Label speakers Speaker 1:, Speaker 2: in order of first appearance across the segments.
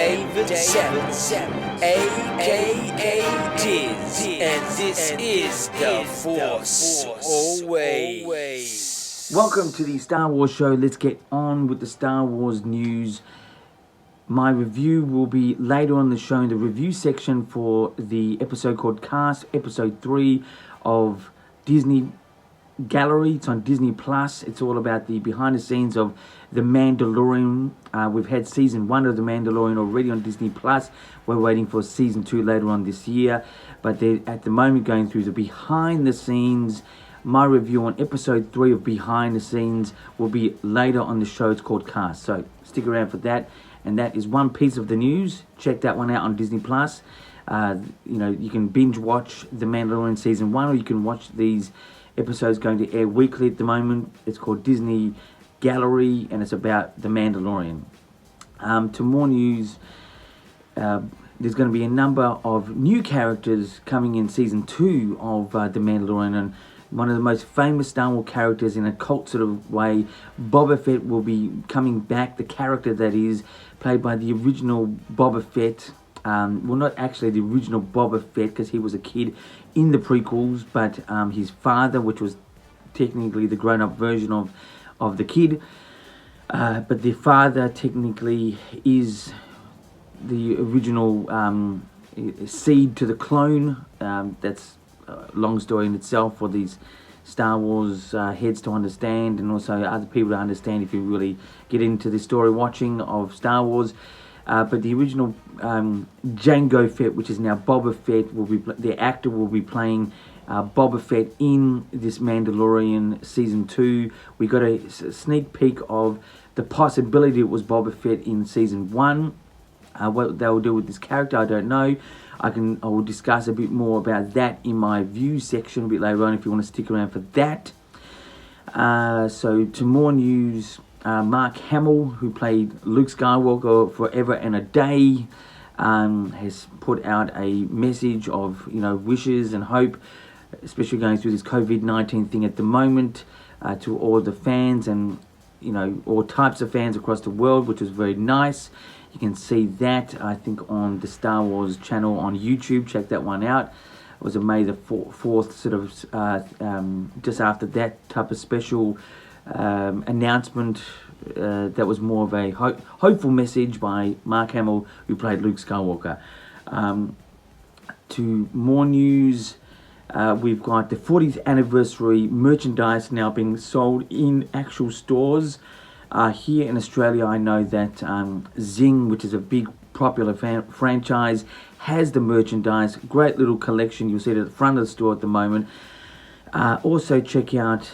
Speaker 1: David Savage, a.k.a. Diz, and this is The Force Always.
Speaker 2: Welcome to the Star Wars show. Let's get on with the Star Wars news. My review will be later on the show in the review section for the episode called Cast, episode 3 of Disney Gallery. It's on Disney Plus. It's all about the behind the scenes of The Mandalorian. We've had season 1 of The Mandalorian already on Disney Plus. We're waiting for season 2 later on this year, but they're at the moment going through the behind the scenes. My review on episode 3 of Behind the Scenes will be later on the show. It's called Cast, so stick around for that. And that is one piece of the news. Check that one out on Disney Plus. You can binge watch The Mandalorian season 1, or you can watch these episodes going to air weekly at the moment. It's called Disney Gallery, and it's about The Mandalorian. To more news, there's going to be a number of new characters coming in season 2 of The Mandalorian, and one of the most famous Star Wars characters in a cult sort of way, Boba Fett, will be coming back. The character that is played by the original Boba Fett. Well, not actually the original Boba Fett, because he was a kid in the prequels, but his father, which was technically the grown-up version of the kid. But the father technically is the original seed to the clone. That's a long story in itself for these Star Wars heads to understand, and also other people to understand if you really get into the story watching of Star Wars. But the original Jango Fett, which is now Boba Fett, the actor will be playing Boba Fett in this Mandalorian season 2. We got a sneak peek of the possibility it was Boba Fett in season 1. What they will do with this character, I don't know. I will discuss a bit more about that in my view section a bit later on if you want to stick around for that. So to more news, Mark Hamill, who played Luke Skywalker forever and a day, has put out a message of wishes and hope, especially going through this COVID-19 thing at the moment, to all the fans and all types of fans across the world, which was very nice. You can see that, I think, on the Star Wars channel on YouTube. Check that one out. It was a May the 4th sort of, just after that type of special announcement that was more of a hopeful message by Mark Hamill, who played Luke Skywalker. To more news, we've got the 40th anniversary merchandise now being sold in actual stores. Here in Australia, I know that Zing, which is a big popular franchise, has the merchandise. Great little collection. You'll see it at the front of the store at the moment. Also check out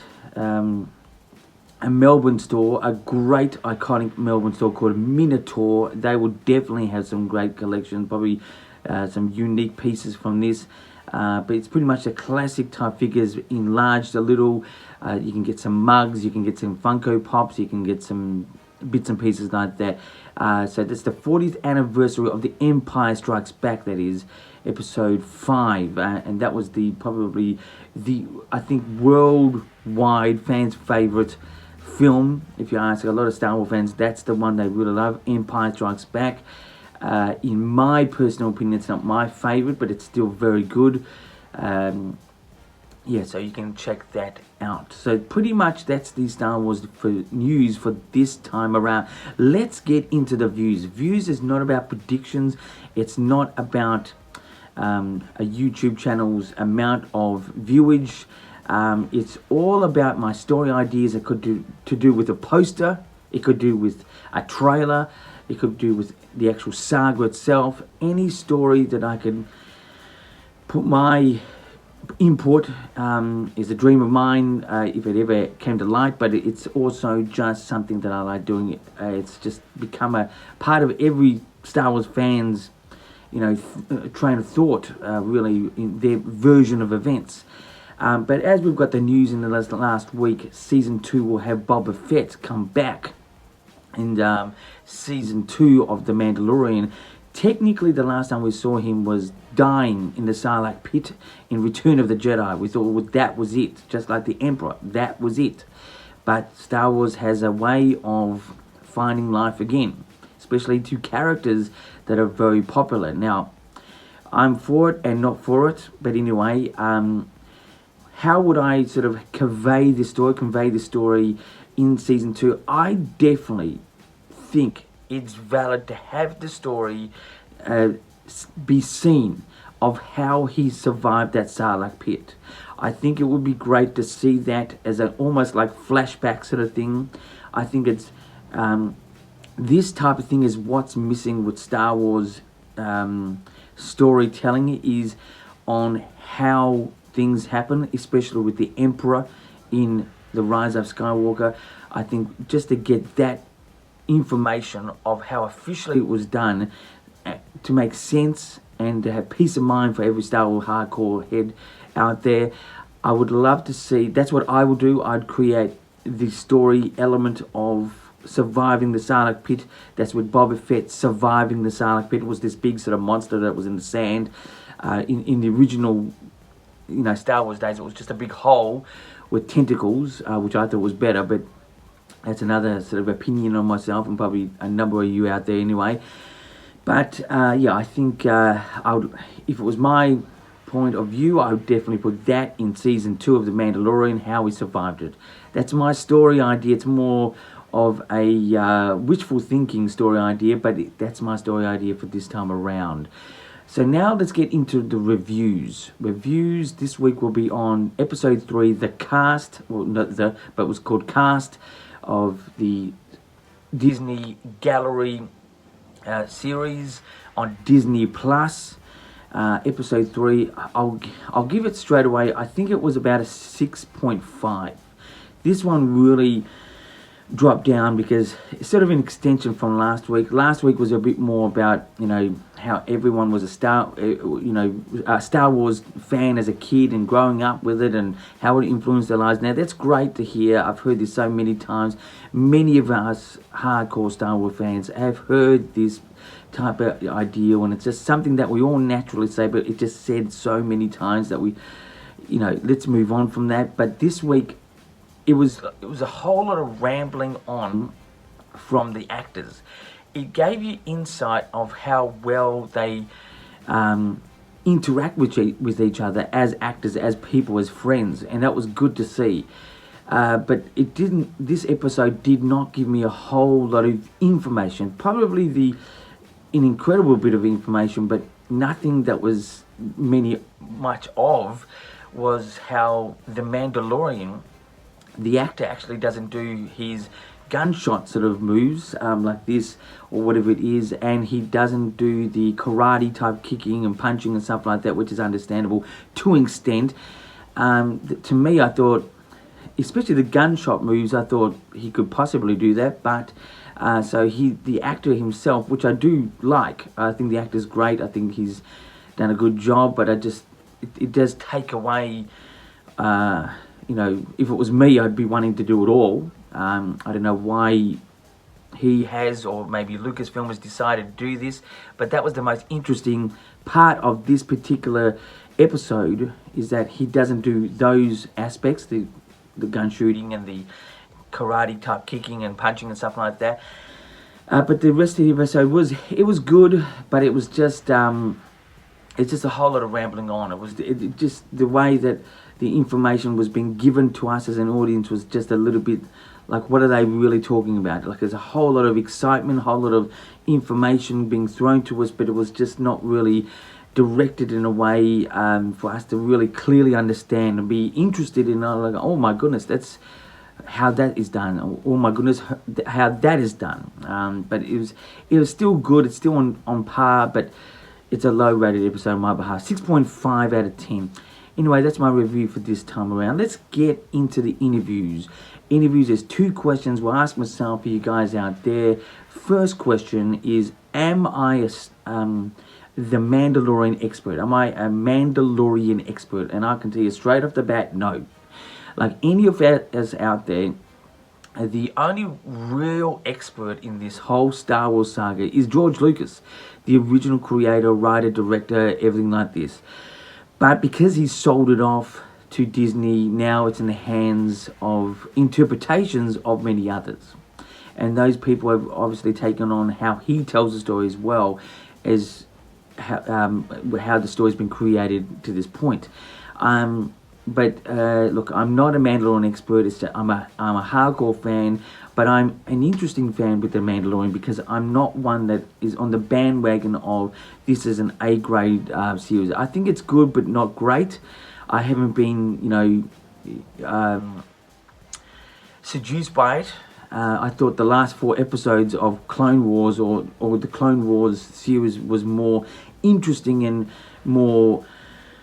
Speaker 2: a Melbourne store, a great iconic Melbourne store called Minotaur. They will definitely have some great collections, probably some unique pieces from this. But it's pretty much the classic type figures enlarged a little. You can get some mugs, you can get some Funko Pops, you can get some bits and pieces like that. So that's the 40th anniversary of The Empire Strikes Back, that is, episode 5. And that was probably the, I think, worldwide fans' favourite film. If you ask a lot of Star Wars fans, that's the one they really love, Empire Strikes Back. In my personal opinion, it's not my favourite, but it's still very good. So you can check that out. So pretty much that's the Star Wars news for this time around. Let's get into the views. Views is not about predictions. It's not about a YouTube channel's amount of viewage. It's all about my story ideas. It could do with a poster. It could do with a trailer. It could do with the actual saga itself. Any story that I could put my input is a dream of mine if it ever came to light, but it's also just something that I like doing. It's just become a part of every Star Wars fan's train of thought, really, in their version of events. But as we've got the news in the last week, season 2 will have Boba Fett come back in season 2 of The Mandalorian. Technically, the last time we saw him was dying in the Sarlacc pit in Return of the Jedi. We thought, well, that was it. Just like the Emperor, that was it. But Star Wars has a way of finding life again. especially to characters that are very popular. Now, I'm for it and not for it, but anyway, how would I sort of convey the story in season 2? I definitely think it's valid to have the story be seen of how he survived that Sarlacc pit. I think it would be great to see that as an almost like flashback sort of thing. I think it's this type of thing is what's missing with Star Wars storytelling, is on how things happen, especially with the Emperor in The Rise of Skywalker. I think just to get that information of how officially it was done to make sense and to have peace of mind for every Star Wars hardcore head out there. I would love to see, that's what I would do. I'd create the story element of surviving the Sarlacc pit. That's with Boba Fett surviving the Sarlacc pit. It was this big sort of monster that was in the sand. In the original, Star Wars days, it was just a big hole with tentacles, which I thought was better, but that's another sort of opinion on myself and probably a number of you out there anyway. But yeah, I think I would, if it was my point of view, I would definitely put that in season 2 of The Mandalorian, how he survived it. That's my story idea. It's more of a wishful thinking story idea, but that's my story idea for this time around. So now let's get into the reviews. Reviews this week will be on episode 3, the cast, well, not the, but it was called Cast, of the Disney Gallery series on Disney Plus. Episode 3, I'll give it straight away. I think it was about a 6.5. This one really dropped down because it's sort of an extension from last week. Last week was a bit more about, how everyone was a Star Wars fan as a kid and growing up with it and how it influenced their lives. Now, that's great to hear. I've heard this so many times. Many of us hardcore Star Wars fans have heard this type of idea, and it's just something that we all naturally say, but it just said so many times that we, let's move on from that. But this week, it was a whole lot of rambling on from the actors. It gave you insight of how well they interact with each other as actors, as people, as friends, and that was good to see. But it didn't. This episode did not give me a whole lot of information. Probably an incredible bit of information, but nothing that was much of was how the Mandalorian, the actor, actually doesn't do his gunshot sort of moves like this or whatever it is, and he doesn't do the karate type kicking and punching and stuff like that, which is understandable to an extent. To me, I thought, especially the gunshot moves, I thought he could possibly do that, but so the actor himself, which I do like, I think the actor's great, I think he's done a good job, but it does take away, if it was me, I'd be wanting to do it all. I don't know why he has, or maybe Lucasfilm has decided to do this, but that was the most interesting part of this particular episode, is that he doesn't do those aspects, the gun shooting and the karate type kicking and punching and stuff like that. But the rest of the episode was good, but it was just it's just a whole lot of rambling on. It just the way that the information was being given to us as an audience was just a little bit like, what are they really talking about? Like, there's a whole lot of excitement, a whole lot of information being thrown to us, but it was just not really directed in a way for us to really clearly understand and be interested in. Like, oh my goodness, that's how that is done. Oh my goodness, how that is done. But it was still good. It's still on par, but it's a low rated episode on my behalf. 6.5 out of 10. Anyway, that's my review for this time around. Let's get into the interviews. There's 2 questions we'll ask myself for you guys out there. First question is, am I the Mandalorian expert? Am I a Mandalorian expert? And I can tell you straight off the bat, no. Like any of us out there, the only real expert in this whole Star Wars saga is George Lucas, the original creator, writer, director, everything like this. But because he's sold it off to Disney, now it's in the hands of interpretations of many others. and those people have obviously taken on how he tells the story as well as how the story's been created to this point. But look, I'm not a Mandalorian expert. I'm a hardcore fan, but I'm an interesting fan with the Mandalorian because I'm not one that is on the bandwagon of this is an A-grade series. I think it's good, but not great. I haven't been, seduced by it. I thought the last 4 episodes of Clone Wars or the Clone Wars series was more interesting and more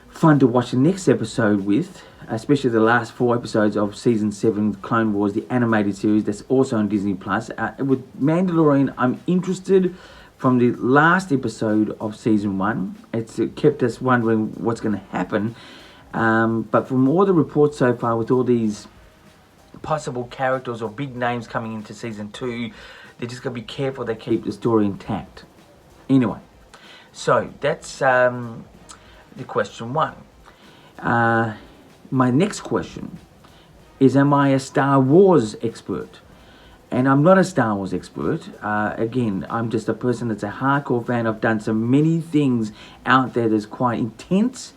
Speaker 2: fun to watch the next episode with, especially the last 4 episodes of Season 7 Clone Wars, the animated series that's also on Disney+. With Mandalorian, I'm interested from the last episode of Season 1. It's kept us wondering what's going to happen. But from all the reports so far, with all these possible characters or big names coming into Season 2, they're just going to be careful they keep the story intact. Anyway, so that's the question 1. My next question is, am I a Star Wars expert? And I'm not a Star Wars expert. Again, I'm just a person that's a hardcore fan. I've done so many things out there that's quite intense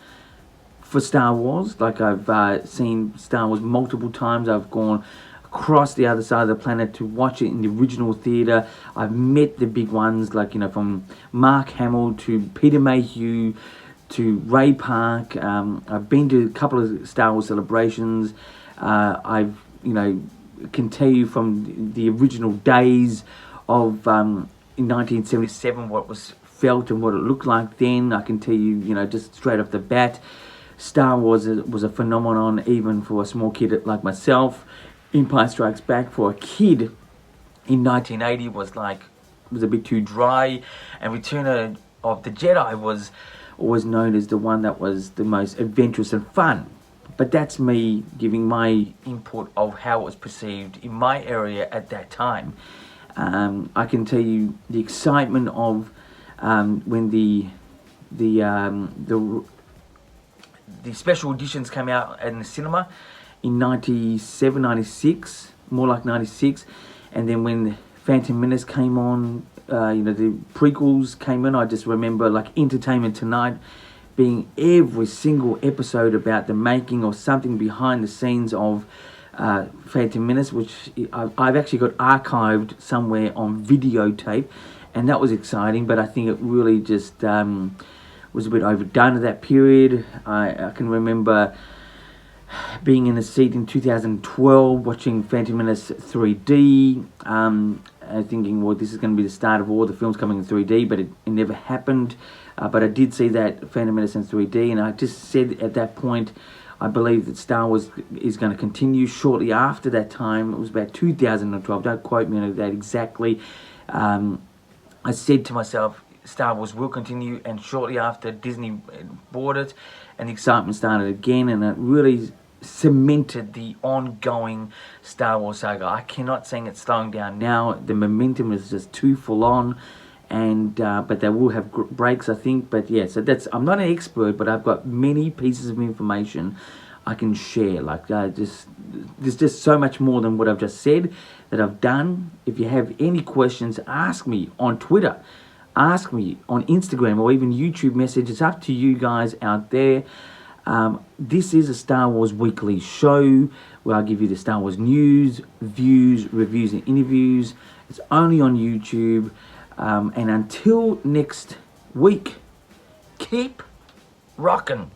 Speaker 2: for Star Wars. Like I've seen Star Wars multiple times. I've gone across the other side of the planet to watch it in the original theatre. I've met the big ones, like, from Mark Hamill to Peter Mayhew to Ray Park. I've been to a couple of Star Wars celebrations. I've, can tell you from the original days of in 1977 what was felt and what it looked like then. I can tell you, just straight off the bat, Star Wars was a phenomenon even for a small kid like myself. Empire Strikes Back for a kid in 1980 was a bit too dry, and Return of the Jedi was always known as the one that was the most adventurous and fun. But that's me giving my input of how it was perceived in my area at that time. I can tell you the excitement of when the special editions came out in the cinema in 97, 96, more like 96, and then when Phantom Menace came on, the prequels came in. I just remember Entertainment Tonight being every single episode about the making or something behind the scenes of Phantom Menace, which I've actually got archived somewhere on videotape, and that was exciting. But I think it really just was a bit overdone at that period. I can remember being in a seat in 2012 watching Phantom Menace 3D, thinking, well, this is going to be the start of all the films coming in 3D, but it never happened. But I did see that Phantom Menace in 3D, and I just said at that point, I believe that Star Wars is going to continue. Shortly after that time, it was about 2012, don't quote me on that exactly, I said to myself, Star Wars will continue, and shortly after, Disney bought it, and the excitement started again, and it really cemented the ongoing Star Wars saga. I cannot say it's slowing down now. The momentum is just too full on, and but they will have breaks, I think. But yeah, so I'm not an expert, but I've got many pieces of information I can share. There's just so much more than what I've just said that I've done. If you have any questions, ask me on Twitter, ask me on Instagram, or even YouTube message. It's up to you guys out there. This is a Star Wars weekly show where I give you the Star Wars news, views, reviews, and interviews. It's only on YouTube. And until next week, keep rocking.